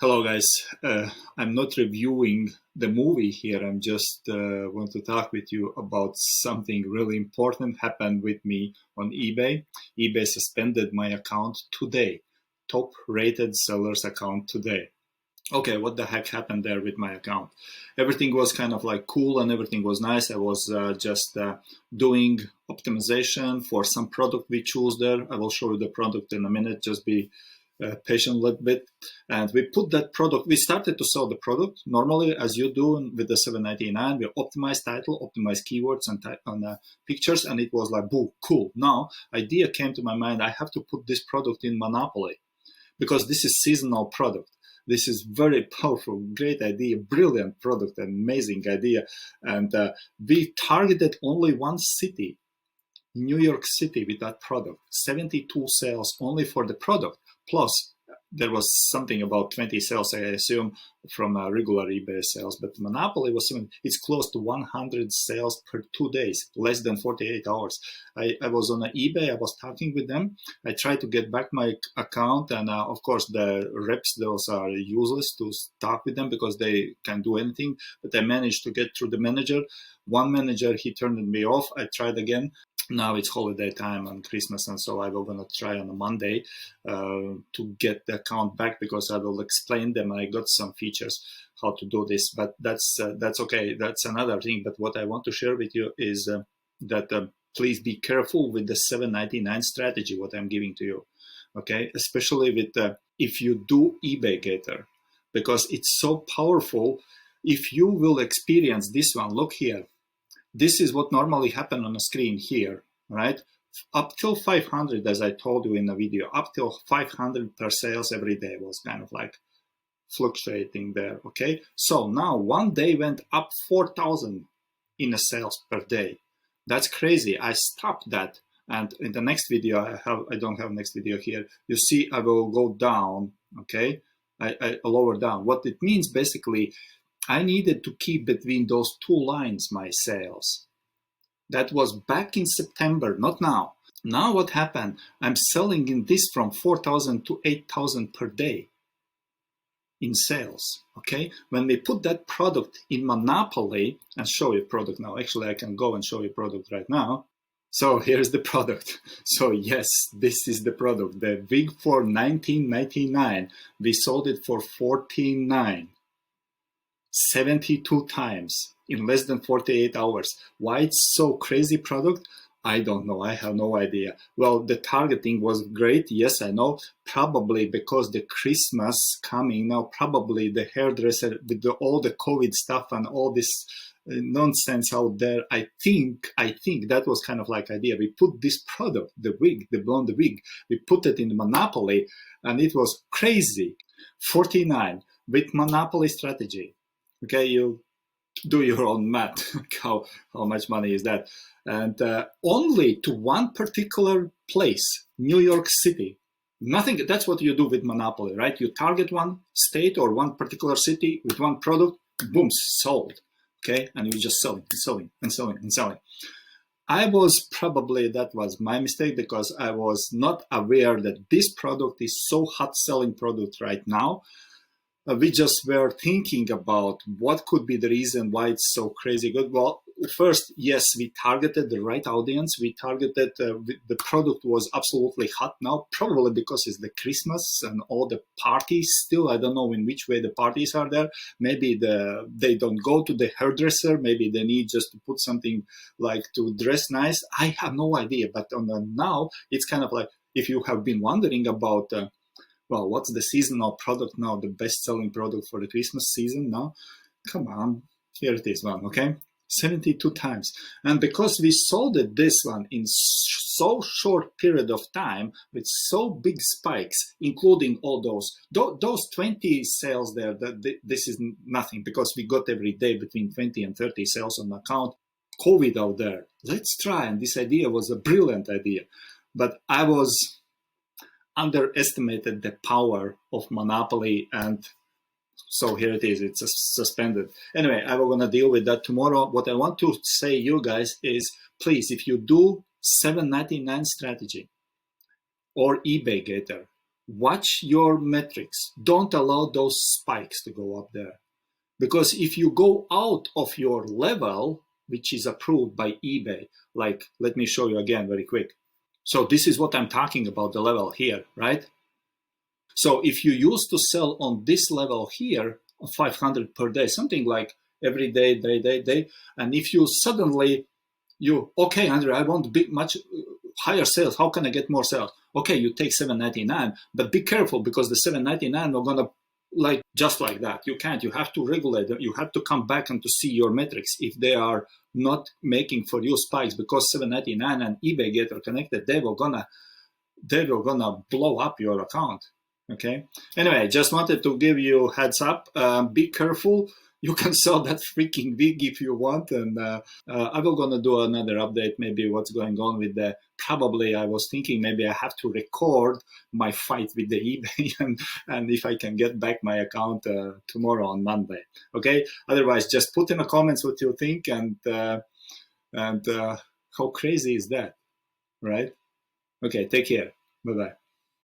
Hello guys, I'm not reviewing the movie here. I'm just want to talk with you about something really important happened with me on eBay. eBay suspended my account today, top rated seller's account today. Okay, what the heck happened there with my account? Everything was kind of like cool and everything was nice. I was just doing optimization for some product we choose there. I will show you the product in a minute. Just be patient a little bit. And we put that product, we started to sell the product normally as you do with the 799. We optimize title, optimize keywords and pictures, and it was like, boo, cool. Now, idea came to my mind, I have to put this product in Monopoly because this is seasonal product. This is very powerful, great idea, brilliant product, amazing idea. And we targeted only one city, New York City, with that product. 72 sales only for the product. Plus, there was something about 20 sales, I assume, from regular eBay sales. But Monopoly was it's close to 100 sales per 2 days, less than 48 hours. I was on eBay, I was talking with them. I tried to get back my account, and of course, the reps, those are useless to talk with them because they can't do anything. But I managed to get through the manager. One manager, he turned me off. I tried again. Now it's holiday time and Christmas, and so I will gonna try on a Monday to get the account back because I will explain them. I got some features how to do this, but that's okay. That's another thing. But what I want to share with you is that please be careful with the 799 strategy. What I'm giving to you, okay? Especially with if you do eBay Gator, because it's so powerful. If you will experience this one, look here. This is what normally happen on the screen here, right? Up till 500, as I told you in the video, up till 500 per sales every day was kind of like fluctuating there, okay? So now one day went up 4,000 in a sales per day. That's crazy. I stopped that. And in the next video, I don't have next video here. You see, I will go down, okay? I lower down. What it means basically, I needed to keep between those two lines my sales. That was back in September, not now. Now what happened? I'm selling in this from 4,000 to 8,000 per day in sales, okay? When we put that product in Monopoly, and show you product now. Actually, I can go and show you product right now. So here's the product. So yes, this is the product. The wig for $19.99. We sold it for $14.9. 72 times in less than 48 hours. Why it's so crazy product? I don't know. I have no idea. Well, the targeting was great. Yes, I know. Probably because the Christmas coming now, probably the hairdresser with all the COVID stuff and all this nonsense out there. I think that was kind of like idea. We put this product, the wig, the blonde wig, we put it in the Monopoly and it was crazy. 49 with Monopoly strategy. Okay, you do your own math. how much money is that? And only to one particular place, New York City. Nothing. That's what you do with Monopoly, right? You target one state or one particular city with one product. Boom, sold. Okay, and you just selling and selling and selling and selling. I was probably, that was my mistake because I was not aware that this product is so hot selling product right now. We just were thinking about what could be the reason why it's so crazy good. Well, first, yes, we targeted the right audience. We targeted, the product was absolutely hot now, probably because it's the Christmas and all the parties still. I don't know in which way the parties are there. Maybe they don't go to the hairdresser. Maybe they need just to put something like to dress nice. I have no idea. But on the now, it's kind of like, if you have been wondering about well, what's the seasonal product now, the best-selling product for the Christmas season now? Come on, here it is one, okay? 72 times. And because we sold it, this one, in so short period of time, with so big spikes, including all those 20 sales there, this is nothing, because we got every day between 20 and 30 sales on the account. COVID out there. Let's try, and this idea was a brilliant idea. But I was underestimated the power of Monopoly, and so here it is, it's suspended. Anyway, I will gonna deal with that tomorrow. What I want to say you guys is, please, if you do 799 strategy or eBay Gator, watch your metrics. Don't allow those spikes to go up there. Because if you go out of your level, which is approved by eBay, like, let me show you again very quick. So this is what I'm talking about, the level here, right? So if you used to sell on this level here, 500 per day, something like every day, day, and if you suddenly, okay, Andrew, I want much higher sales. How can I get more sales? Okay, you take 7.99, but be careful because the 7.99 are gonna just like that. You can't. You have to regulate them. You have to come back and to see your metrics if they are not making for you spikes, because 7.99 and eBay get connected. They were gonna blow up your account. Okay. Anyway, just wanted to give you a heads up. Be careful. You can sell that freaking wig if you want, and I will gonna do another update. Maybe what's going on with the. Probably I was thinking maybe I have to record my fight with the eBay and if I can get back my account tomorrow on Monday. Okay. Otherwise, just put in the comments what you think and how crazy is that, right? Okay. Take care. Bye bye.